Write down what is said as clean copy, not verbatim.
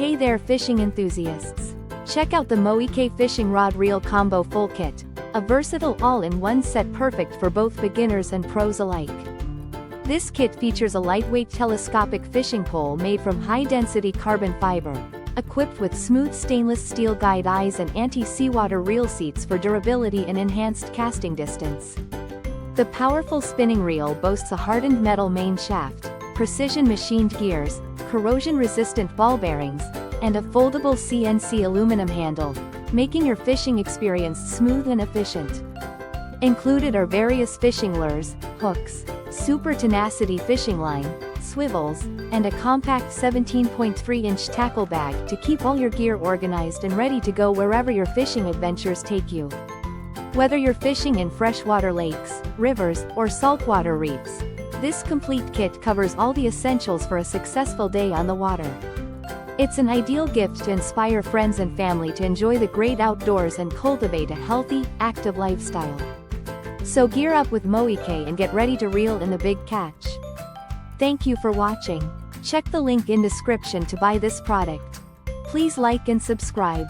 Hey there fishing enthusiasts! Check out the Mouhike fishing rod reel combo full kit, a versatile all-in-one set perfect for both beginners and pros alike. This kit features a lightweight telescopic fishing pole made from high-density carbon fiber, equipped with smooth stainless steel guide eyes and anti-seawater reel seats for durability and enhanced casting distance. The powerful spinning reel boasts a hardened metal main shaft, precision machined gears, corrosion-resistant ball bearings, and a foldable CNC aluminum handle, making your fishing experience smooth and efficient. Included are various fishing lures, hooks, super tenacity fishing line, swivels, and a compact 17.3-inch tackle bag to keep all your gear organized and ready to go wherever your fishing adventures take you. Whether you're fishing in freshwater lakes, rivers, or saltwater reefs, this complete kit covers all the essentials for a successful day on the water. It's an ideal gift to inspire friends and family to enjoy the great outdoors and cultivate a healthy, active lifestyle. So gear up with Mouhike and get ready to reel in the big catch. Thank you for watching. Check the link in description to buy this product. Please like and subscribe.